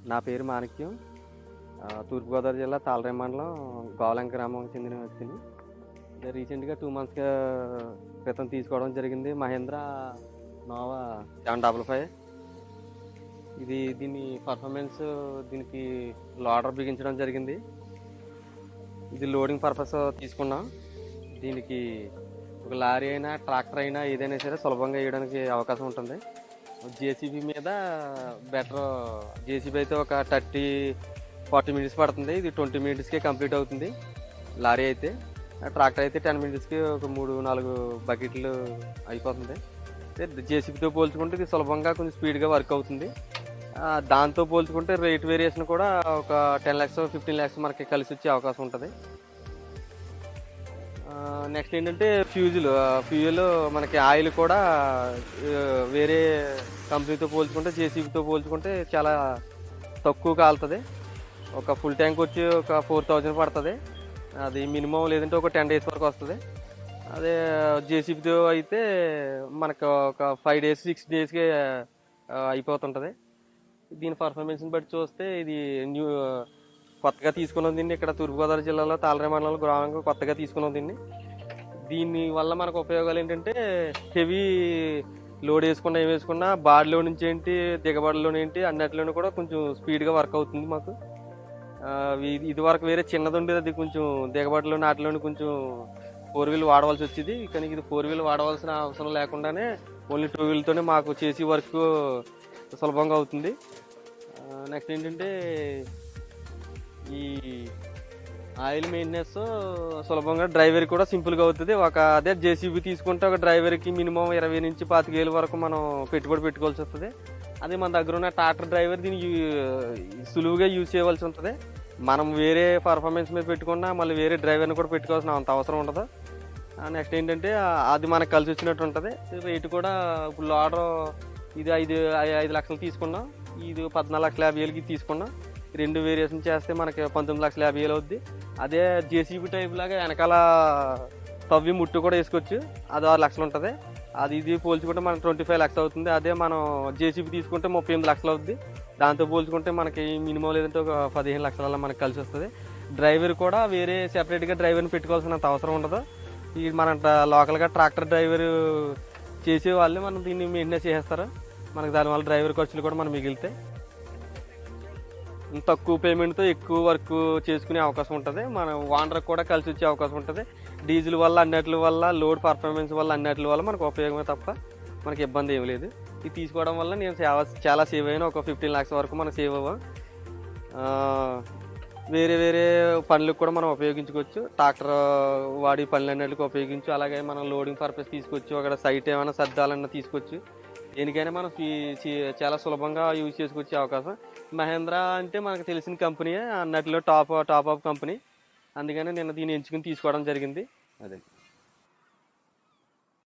నా పేరు మాణిక్యం. తూర్పుగోదావరి జిల్లా తాళరేవు మండలం గోవలంక గ్రామంకి చెందిన వ్యక్తిని. రీసెంట్‌గా 2 మంత్స్ క్రితం తీసుకోవడం జరిగింది మహేంద్రా నోవా 755. దీని పర్ఫార్మెన్స్, దీనికి లోడర్ బిగించడం జరిగింది. ఇది లోడింగ్ పర్పస్ తీసుకున్నాం. దీనికి ఒక లారీ అయినా ట్రాక్టర్ అయినా ఏదైనా సరే సులభంగా వేయడానికి అవకాశం ఉంటుంది. జేసీబీ మీద బెటర్. జేసీబీ అయితే ఒక 30-40 మినిట్స్ పడుతుంది, ఇది 20 మినిట్స్కే కంప్లీట్ అవుతుంది. లారీ అయితే, ట్రాక్టర్ అయితే 10 మినిట్స్కి ఒక 3-4 బకెట్లు అయిపోతుంది. జేసీబీతో పోల్చుకుంటే ఇది సులభంగా కొంచెం స్పీడ్గా వర్క్ అవుతుంది. దాంతో పోల్చుకుంటే రేట్ వేరియేషన్ కూడా ఒక 10 lakhs 15 lakhs మనకి కలిసి వచ్చే అవకాశం ఉంటుంది. నెక్స్ట్ ఏంటంటే ఫ్యూయల్ మనకి ఆయిల్ కూడా వేరే కంపెనీతో పోల్చుకుంటే, జేసీబీతో పోల్చుకుంటే చాలా తక్కువ కాలుతుంది. ఒక ఫుల్ ట్యాంక్ వచ్చి ఒక 4000 పడుతుంది. అది మినిమం, లేదంటే ఒక 10 days వరకు వస్తుంది. అదే జేసీబీతో అయితే మనకు ఒక 5 days 6 daysకే అయిపోతుంటుంది. దీని పర్ఫార్మెన్స్ని బట్టి చూస్తే ఇది కొత్తగా తీసుకున్నాం దీన్ని. ఇక్కడ తూర్పుగోదావరి జిల్లాలో తాళరేవు మండలంలో గ్రామంగా కొత్తగా తీసుకున్నాం దీన్ని. దీని వల్ల మనకు ఉపయోగాలు ఏంటంటే, హెవీ లోడ్ ఏం వేసుకున్నా బాడిలో నుంచి ఏంటి, దిగబడిలో ఏంటి, అన్నిటిలోనూ కూడా కొంచెం స్పీడ్గా వర్క్ అవుతుంది మాకు. ఇది వరకు వేరే చిన్నది ఉండేది, అది కొంచెం దిగబడిలో నాటిలోని కొంచెం 4 wheel వాడవలసి వచ్చేది. కానీ ఇది 4 wheel వాడవలసిన అవసరం లేకుండానే ఓన్లీ 2 wheelతోనే మాకు చేసి వర్క్ సులభంగా అవుతుంది. నెక్స్ట్ ఏంటంటే, ఈ ఆయిల్ మెయింటెనెన్స్ సులభంగా, డ్రైవర్ కూడా సింపుల్గా అవుతుంది. అదే జేసీబీ తీసుకుంటే ఒక డ్రైవర్కి మినిమం 20 నుంచి 25,000 వరకు మనం పెట్టుబడి పెట్టుకోవాల్సి వస్తుంది. అదే మన దగ్గర ఉన్న ట్రాక్టర్ డ్రైవర్ దీన్ని సులువుగా యూజ్ చేయవలసి ఉంటుంది. మనం వేరే పర్ఫార్మెన్స్ మీద పెట్టుకున్నా మళ్ళీ వేరే డ్రైవర్ని కూడా పెట్టుకోవాల్సిన అంత అవసరం ఉండదు. నెక్స్ట్ ఏంటంటే, అది మనకు కలిసి వచ్చినట్టు ఉంటుంది. రేటు కూడా ఇప్పుడు లోడర్ ఇది 5 లక్షలు తీసుకున్నాం, ఇది 14,50,000కి తీసుకున్నాం. 2 వేరియేషన్ చేస్తే మనకి 19,50,000 అవుద్ది. అదే జేసీబీ టైప్ లాగా వెనకాల తవ్వి ముట్టు కూడా వేసుకోవచ్చు, అది 6 లక్షలు ఉంటుంది. ఇది పోల్చుకుంటే మనకు 25 lakhs అవుతుంది. అదే మనం జేసీబీ తీసుకుంటే 38 లక్షలు అవుద్ది. దాంతో పోల్చుకుంటే మనకి మినిమం లేదంటే ఒక 15 లక్షల మనకు కలిసి వస్తుంది. డ్రైవర్ కూడా వేరే సెపరేట్గా డ్రైవర్ని పెట్టుకోవాల్సినంత అవసరం ఉండదు. ఇది మన లోకల్గా ట్రాక్టర్ డ్రైవర్ చేసే వాళ్ళే మనం దీన్ని మెయింటెనెన్స్ చేసేస్తారు. మనకు దానివల్ల డ్రైవర్ ఖర్చులు కూడా మనం మిగిలితే తక్కువ పేమెంట్తో ఎక్కువ వర్క్ చేసుకునే అవకాశం ఉంటుంది. మన ఓనర్కి కూడా కలిసి వచ్చే అవకాశం ఉంటుంది. డీజిల్ వల్ల, అన్నిటి వల్ల, లోడ్ పర్ఫార్మెన్స్ వల్ల, అన్నిటి వల్ల మనకు ఉపయోగమే తప్ప మనకి ఇబ్బంది ఏమి లేదు. ఇది తీసుకోవడం వల్ల నేను చాలా సేవ్ అయినా, ఒక 15 lakhs వరకు మనం సేవ్ అవ్వం. వేరే వేరే పనులకు కూడా మనం ఉపయోగించుకోవచ్చు. ట్రాక్టర్ వాడి పనులన్నిటికి ఉపయోగించు. అలాగే మనం లోడింగ్ పర్పస్ తీసుకోవచ్చు, అక్కడ సైట్ ఏమైనా సర్దాలన్నా తీసుకోవచ్చు. దేనికైనా మనం చాలా సులభంగా యూజ్ చేసుకొచ్చే అవకాశం. మహేంద్రా అంటే మనకు తెలిసిన కంపెనీయే, అన్నట్లో టాప్ ఆఫ్ కంపెనీ. అందుకని నేను దీన్ని ఎంచుకుని తీసుకోవడం జరిగింది. అదే.